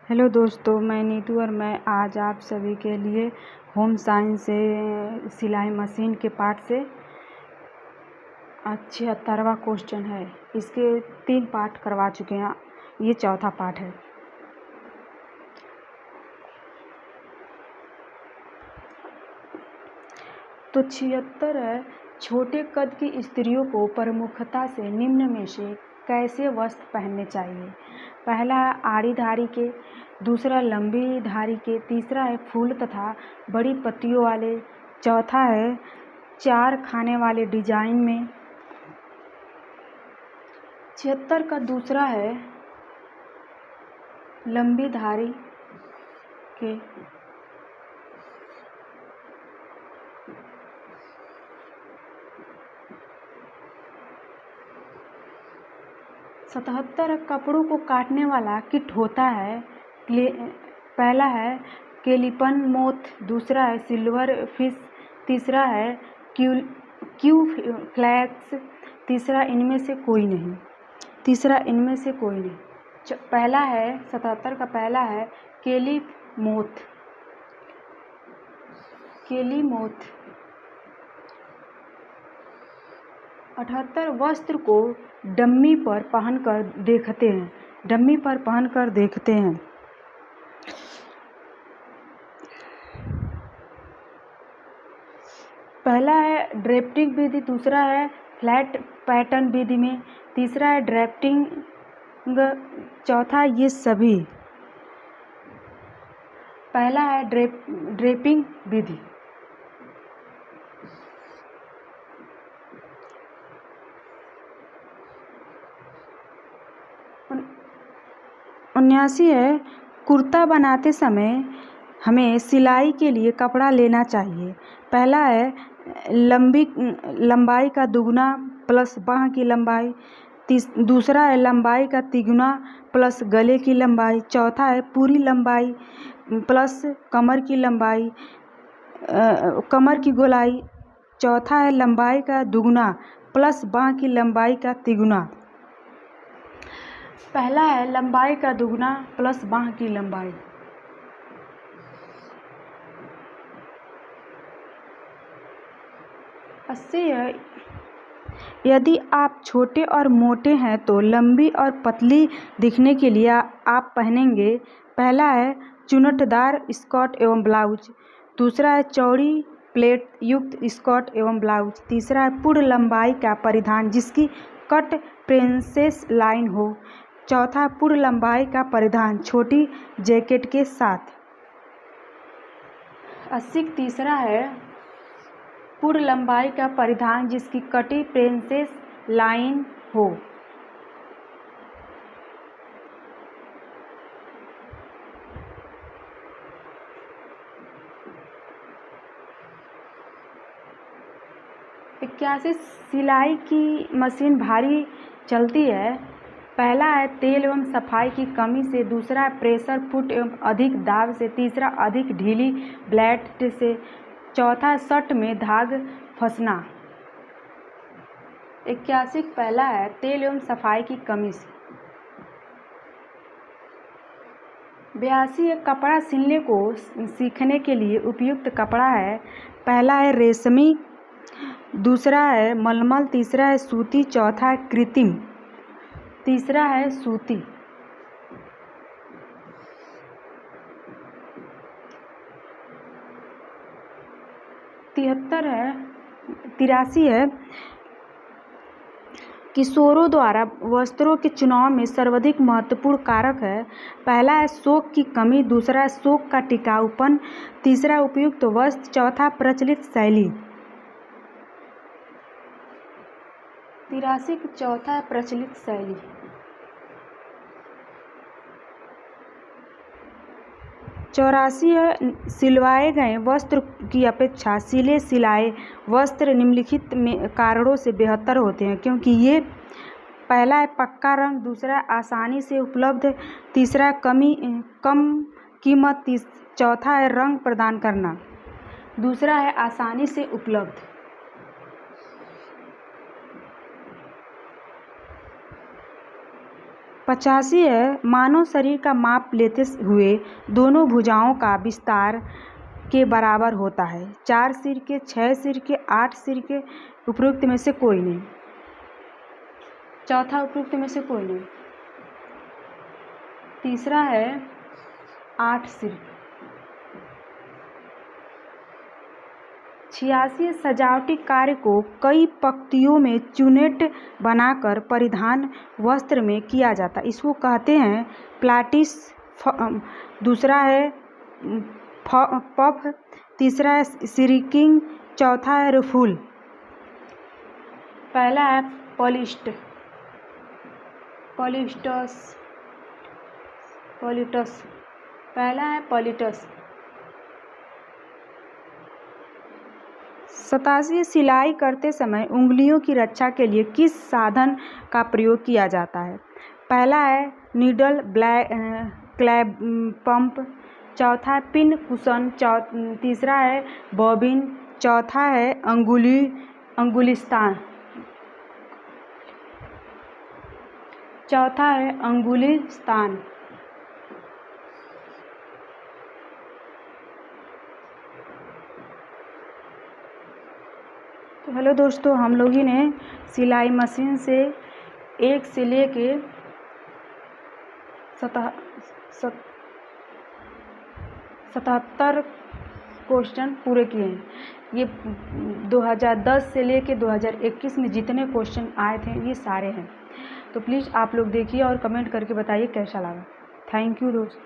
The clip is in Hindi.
हेलो दोस्तों, मैं नीतू और मैं आज आप सभी के लिए होम साइंस से सिलाई मशीन के पार्ट से 76वां क्वेश्चन है। इसके 3 पार्ट करवा चुके हैं, ये चौथा पार्ट है। तो 76 है, छोटे कद की स्त्रियों को प्रमुखता से निम्न में से कैसे वस्त्र पहनने चाहिए। पहला है आड़ी धारी के, दूसरा लंबी धारी के, तीसरा है फूल तथा बड़ी पत्तियों वाले, चौथा है 4 खाने वाले डिजाइन में। 76 का दूसरा है लंबी धारी के, 77 कपड़ों को काटने वाला किट होता है। पहला है कैलिपन मोथ, दूसरा है सिल्वर फिश, तीसरा है क्यू फ्लैक्स, तीसरा इनमें से कोई नहीं। पहला है 77 का पहला है कैलिमोथ। 78 वस्त्र को डम्मी पर पहनकर देखते हैं। पहला है ड्रेफ्टिंग विधि, दूसरा है फ्लैट पैटर्न विधि में, तीसरा है ड्राफ्टिंग, चौथा ये सभी। पहला है ड्रेपिंग विधि। उन्यासी है, कुर्ता बनाते समय हमें सिलाई के लिए कपड़ा लेना चाहिए। पहला है लंबाई का दुगुना प्लस बाह की लंबाई, दूसरा है लंबाई का तिगुना प्लस गले की लंबाई, चौथा है पूरी लंबाई प्लस कमर की गोलाई, चौथा है लंबाई का दुगुना प्लस बाह की लंबाई का तिगुना। पहला है लंबाई का दुगुना प्लस बाह की लंबाई। अस्सी है, यदि आप छोटे और मोटे हैं तो लंबी और पतली दिखने के लिए आप पहनेंगे। पहला है चुन्नटदार स्कर्ट एवं ब्लाउज, दूसरा है चौड़ी प्लेट युक्त स्कर्ट एवं ब्लाउज, तीसरा है पूर्ण लंबाई का परिधान जिसकी कट प्रिंसेस लाइन हो, चौथा पूर्ण लंबाई का परिधान छोटी जैकेट के साथ। 80 तीसरा है पूर्ण लंबाई का परिधान जिसकी कटी प्रिंसेस लाइन हो। इक्यासी सिलाई की मशीन भारी चलती है। पहला है तेल एवं सफाई की कमी से, दूसरा है प्रेशर फुट एवं अधिक दाब से, तीसरा अधिक ढीली ब्लेड से, चौथा है शर्ट में दाग फंसना। 81 पहला है तेल एवं सफाई की कमी से। 82 कपड़ा सिलने को सीखने के लिए उपयुक्त कपड़ा है। पहला है रेशमी, दूसरा है मलमल, तीसरा है सूती, चौथा है कृत्रिम, तीसरा है सूती। 83 है किशोरों द्वारा वस्त्रों के चुनाव में सर्वाधिक महत्वपूर्ण कारक है। पहला है शोक की कमी, दूसरा है शोक का टिकाऊपन, तीसरा उपयुक्त वस्त्र, चौथा प्रचलित शैली। 83 चौथा है प्रचलित शैली। 84 है सिलवाए गए वस्त्र की अपेक्षा सिले सिलाए वस्त्र निम्नलिखित कारणों से बेहतर होते हैं क्योंकि ये पहला है पक्का रंग, दूसरा आसानी से उपलब्ध, तीसरा कम कीमत, चौथा है रंग प्रदान करना, दूसरा है आसानी से उपलब्ध। 85 है, मानव शरीर का माप लेते हुए दोनों भुजाओं का विस्तार के बराबर होता है। 4 सिर के, 6 सिर के, 8 सिर के, उपरोक्त में से कोई नहीं। चौथा उपरोक्त में से कोई नहीं। तीसरा है 8 सिर। 86 सजावटी कार्य को कई पंक्तियों में चुनेट बनाकर परिधान वस्त्र में किया जाता है, इसको कहते हैं प्लाटिस। दूसरा है पफ, तीसरा है सिरिकिंग, चौथा है रुफुल। पहला है पॉलिटस। पहला है पॉलिटस। 87 सिलाई करते समय उंगलियों की रक्षा के लिए किस साधन का प्रयोग किया जाता है? पहला है नीडल क्लैंप, चौथा है पिन कुशन, तीसरा है बॉबिन, चौथा है अंगुलिस्तान। तो हेलो दोस्तों, हम लोग ही ने सिलाई मशीन से 1 से लेके 77 क्वेश्चन पूरे किए हैं। ये 2010 से लेके 2021 में जितने क्वेश्चन आए थे ये सारे हैं। तो प्लीज़ आप लोग देखिए और कमेंट करके बताइए कैसा लगा। थैंक यू दोस्त।